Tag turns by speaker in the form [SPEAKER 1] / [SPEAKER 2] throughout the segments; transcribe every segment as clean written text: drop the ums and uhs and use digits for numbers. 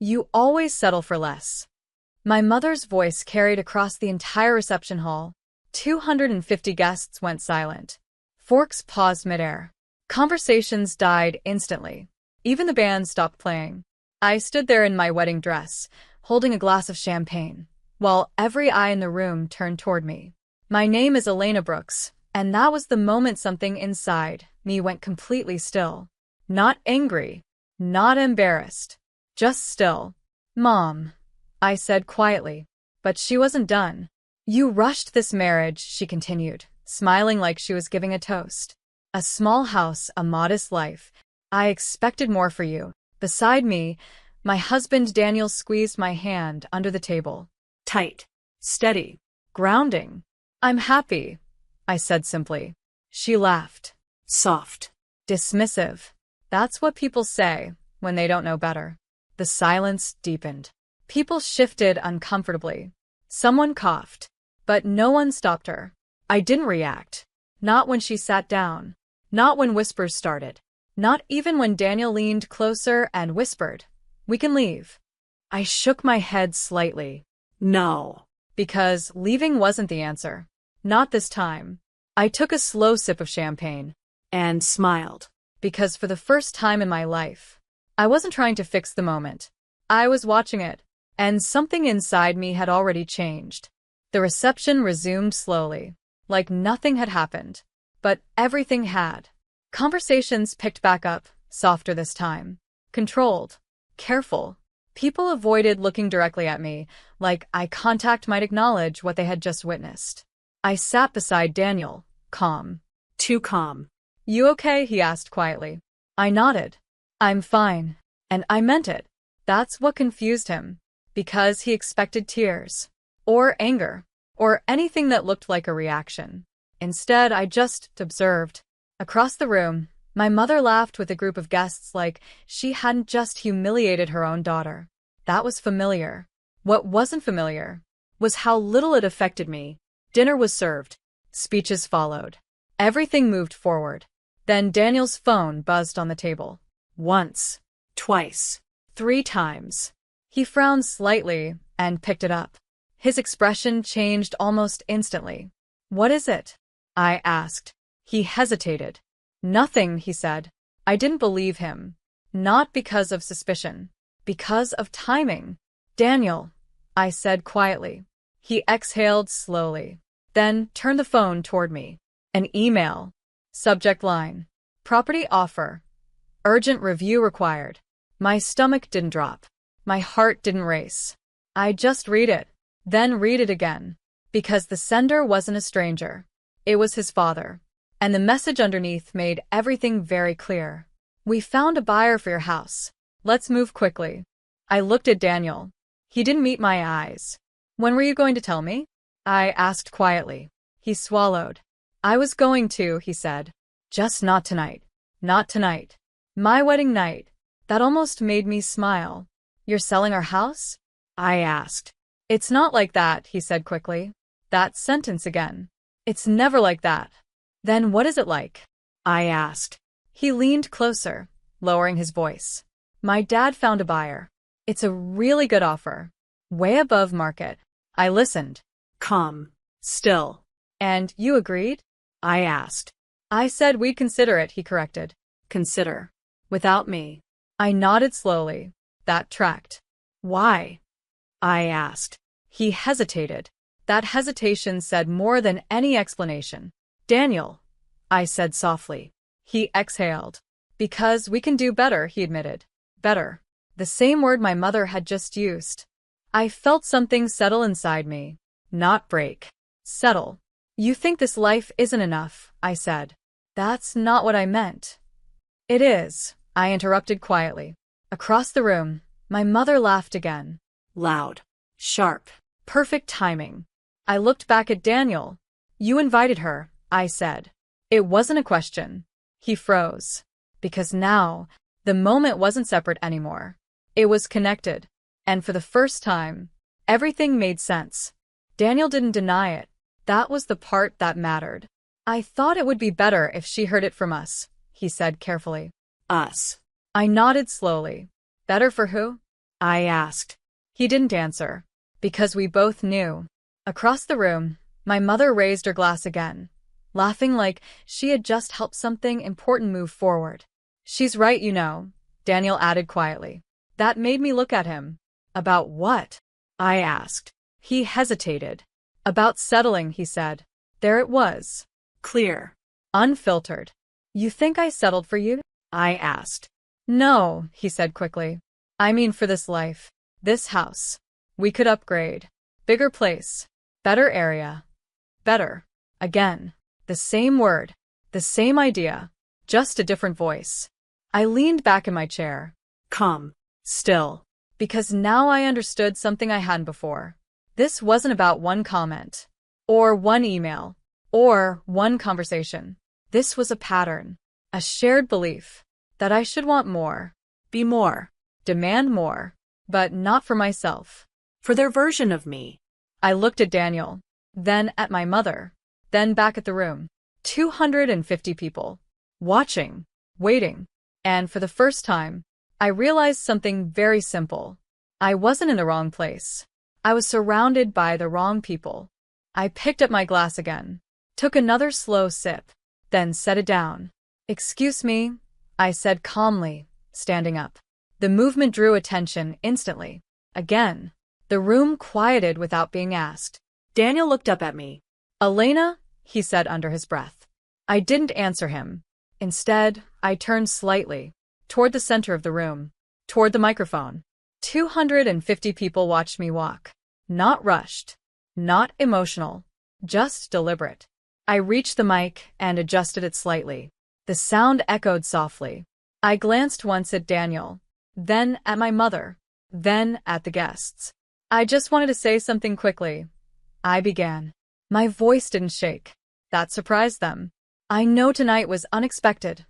[SPEAKER 1] You always settle for less. My mother's voice carried across the entire reception hall. 250 guests went silent. Forks paused midair. Conversations died instantly. Even the band stopped playing. I stood there in my wedding dress, holding a glass of champagne, while every eye in the room turned toward me. My name is Elena Brooks, and that was the moment something inside me went completely still. Not angry, not embarrassed, just still. "Mom," I said quietly. But she wasn't done. "You rushed this marriage," she continued, smiling like she was giving a toast. "A small house, a modest life. I expected more for you." Beside me, my husband Daniel squeezed my hand under the table. Tight, steady, grounding. "I'm happy," I said simply. She laughed. Soft, dismissive. That's what people say when they don't know better. The silence deepened. People shifted uncomfortably. Someone coughed, but no one stopped her. I didn't react. Not when she sat down. Not when whispers started. Not even when Daniel leaned closer and whispered, "We can leave." I shook my head slightly. No. Because leaving wasn't the answer. Not this time. I took a slow sip of champagne. And smiled. Because for the first time in my life, I wasn't trying to fix the moment. I was watching it. And something inside me had already changed. The reception resumed slowly, like nothing had happened. But everything had. Conversations picked back up, softer this time. Controlled. Careful. People avoided looking directly at me, like eye contact might acknowledge what they had just witnessed. I sat beside Daniel, calm. Too calm. "You okay?" he asked quietly. I nodded. "I'm fine." And I meant it. That's what confused him. Because he expected tears. Or anger. Or anything that looked like a reaction. Instead, I just observed. Across the room, my mother laughed with a group of guests like she hadn't just humiliated her own daughter. That was familiar. What wasn't familiar was how little it affected me. Dinner was served. Speeches followed. Everything moved forward. Then Daniel's phone buzzed on the table. Once. Twice. 3 times. He frowned slightly and picked it up. His expression changed almost instantly. "What is it?" I asked. He hesitated. "Nothing," he said. I didn't believe him. Not because of suspicion. Because of timing. "Daniel," I said quietly. He exhaled slowly. Then turned the phone toward me. An email. Subject line. Property offer. Urgent review required. My stomach didn't drop. My heart didn't race. I just read it. Then read it again. Because the sender wasn't a stranger. It was his father. And the message underneath made everything very clear. "We found a buyer for your house. Let's move quickly." I looked at Daniel. He didn't meet my eyes. "When were you going to tell me?" I asked quietly. He swallowed. "I was going to," he said. "Just not tonight. Not tonight. My wedding night." That almost made me smile. "You're selling our house?" I asked. "It's not like that," he said quickly. That sentence again. "It's never like that." "Then what is it like?" I asked. He leaned closer, lowering his voice. "My dad found a buyer. It's a really good offer. Way above market." I listened. Calm. Still. "And you agreed?" I asked. "I said we'd consider it," he corrected. "Consider. Without me." I nodded slowly. That tracked. "Why?" I asked. He hesitated. That hesitation said more than any explanation. "Daniel," I said softly. He exhaled. "Because we can do better," he admitted. Better. The same word my mother had just used. I felt something settle inside me. Not break. Settle. "You think this life isn't enough," I said. "That's not what I meant." "It is," I interrupted quietly. Across the room, my mother laughed again. Loud. Sharp. Perfect timing. I looked back at Daniel. "You invited her," I said. It wasn't a question. He froze. Because now, the moment wasn't separate anymore. It was connected. And for the first time, everything made sense. Daniel didn't deny it. That was the part that mattered. "I thought it would be better if she heard it from us," he said carefully. "Us." I nodded slowly. "Better for who?" I asked. He didn't answer. Because we both knew. Across the room, my mother raised her glass again, laughing like she had just helped something important move forward. She's right, you know, Daniel added quietly. That made me look at him. About what? I asked. He hesitated. About settling, he said. There it was. Clear. Unfiltered. You think I settled for you? I asked. No, he said quickly. I mean for this life. This house. We could upgrade. Bigger place. Better area. Better. Again. The same word. The same idea. Just a different voice. I leaned back in my chair. Calm. Still. Because now I understood something I hadn't before. This wasn't about one comment. Or one email. Or one conversation. This was a pattern. A shared belief. That I should want more. Be more. Demand more. But not for myself. For their version of me. I looked at Daniel. Then at my mother. Then back at the room. 250 people. Watching. Waiting. And for the first time, I realized something very simple. I wasn't in the wrong place. I was surrounded by the wrong people. I picked up my glass again. Took another slow sip. Then set it down. Excuse me, I said calmly, standing up. The movement drew attention instantly. Again. The room quieted without being asked. Daniel looked up at me. Elena, he said under his breath. I didn't answer him. Instead, I turned slightly, toward the center of the room, toward the microphone. 250 people watched me walk. Not rushed. Not emotional. Just deliberate. I reached the mic and adjusted it slightly. The sound echoed softly. I glanced once at Daniel, then at my mother, then at the guests. I just wanted to say something quickly. I began. My voice didn't shake. That surprised them. I know tonight was unexpected.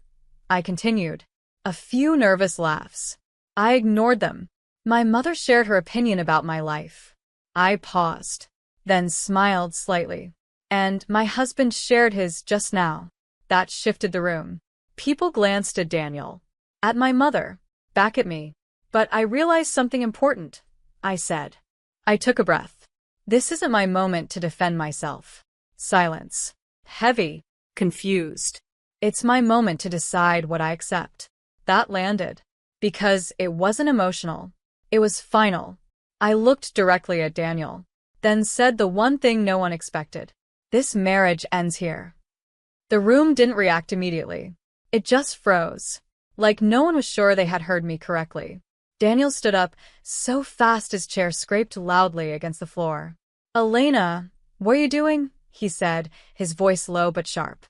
[SPEAKER 1] I continued. A few nervous laughs. I ignored them. My mother shared her opinion about my life. I paused, then smiled slightly. And my husband shared his just now. That shifted the room. People glanced at Daniel, at my mother, back at me. But I realized something important, I said. I took a breath. This isn't my moment to defend myself. Silence. Heavy. Confused. It's my moment to decide what I accept. That landed. Because it wasn't emotional. It was final. I looked directly at Daniel, then said the one thing no one expected. This marriage ends here. The room didn't react immediately. It just froze. Like no one was sure they had heard me correctly. Daniel stood up, so fast his chair scraped loudly against the floor. Elena, what are you doing? He said, his voice low but sharp.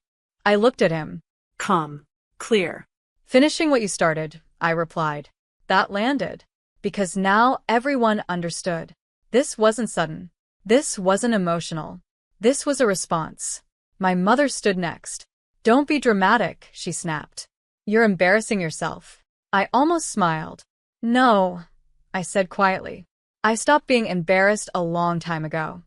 [SPEAKER 1] I looked at him. Calm. Clear. Finishing what you started, I replied. That landed. Because now everyone understood. This wasn't sudden. This wasn't emotional. This was a response. My mother stood next. Don't be dramatic, she snapped. You're embarrassing yourself. I almost smiled. No, I said quietly. I stopped being embarrassed a long time ago.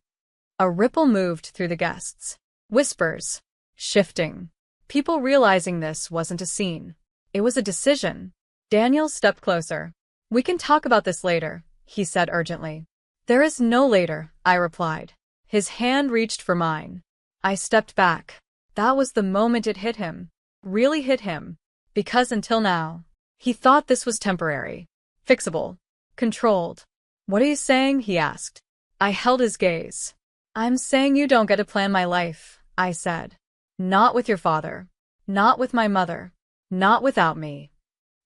[SPEAKER 1] A ripple moved through the guests. Whispers. Shifting. People realizing this wasn't a scene. It was a decision. Daniel stepped closer. We can talk about this later, he said urgently. There is no later, I replied. His hand reached for mine. I stepped back. That was the moment it hit him. Really hit him. Because until now, he thought this was temporary. Fixable. Controlled. What are you saying? He asked. I held his gaze. I'm saying you don't get to plan my life, I said. Not with your father. Not with my mother. Not without me.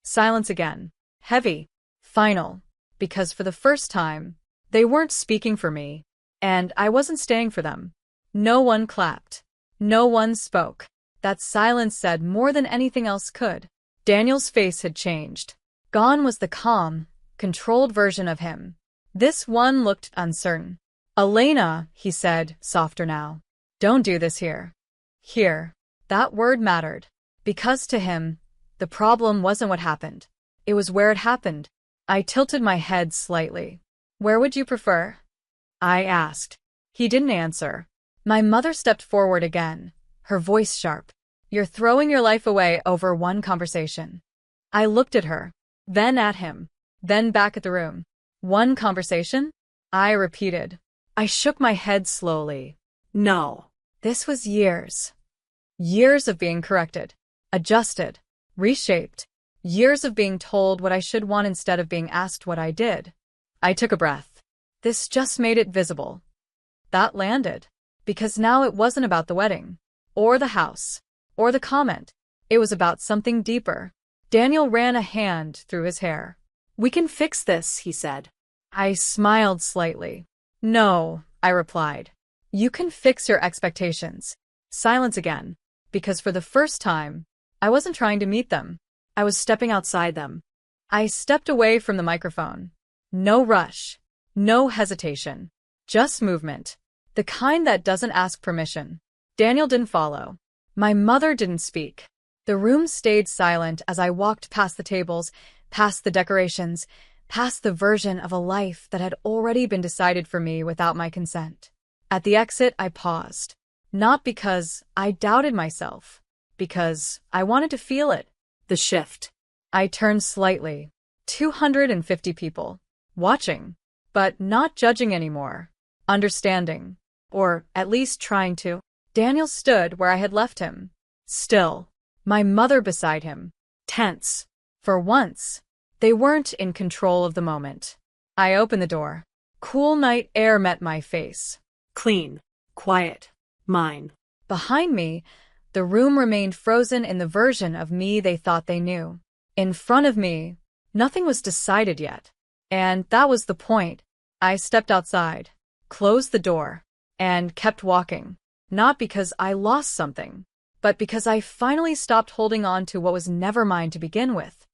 [SPEAKER 1] Silence again. Heavy. Final. Because for the first time, they weren't speaking for me. And I wasn't staying for them. No one clapped. No one spoke. That silence said more than anything else could. Daniel's face had changed. Gone was the calm, controlled version of him. This one looked uncertain. Elena, he said, softer now. Don't do this here. Here. That word mattered. Because to him, the problem wasn't what happened. It was where it happened. I tilted my head slightly. Where would you prefer? I asked. He didn't answer. My mother stepped forward again, her voice sharp. You're throwing your life away over one conversation. I looked at her, then at him, then back at the room. One conversation? I repeated. I shook my head slowly. No. This was years. Years of being corrected, adjusted, reshaped. Years of being told what I should want instead of being asked what I did. I took a breath. This just made it visible. That landed. Because now it wasn't about the wedding, or the house, or the comment. It was about something deeper. Daniel ran a hand through his hair. We can fix this, he said. I smiled slightly. No, I replied. You can fix your expectations. Silence again. Because for the first time, I wasn't trying to meet them. I was stepping outside them. I stepped away from the microphone. No rush. No hesitation. Just movement. The kind that doesn't ask permission. Daniel didn't follow. My mother didn't speak. The room stayed silent as I walked past the tables, past the decorations, past the version of a life that had already been decided for me without my consent. At the exit, I paused. Not because I doubted myself, because I wanted to feel it. The shift. I turned slightly. 250 people. Watching. But not judging anymore. Understanding. Or at least trying to. Daniel stood where I had left him. Still. My mother beside him. Tense. For once, they weren't in control of the moment. I opened the door. Cool night air met my face. Clean. Quiet. Mine. Behind me, the room remained frozen in the version of me they thought they knew. In front of me, nothing was decided yet. And that was the point. I stepped outside, closed the door, and kept walking. Not because I lost something, but because I finally stopped holding on to what was never mine to begin with.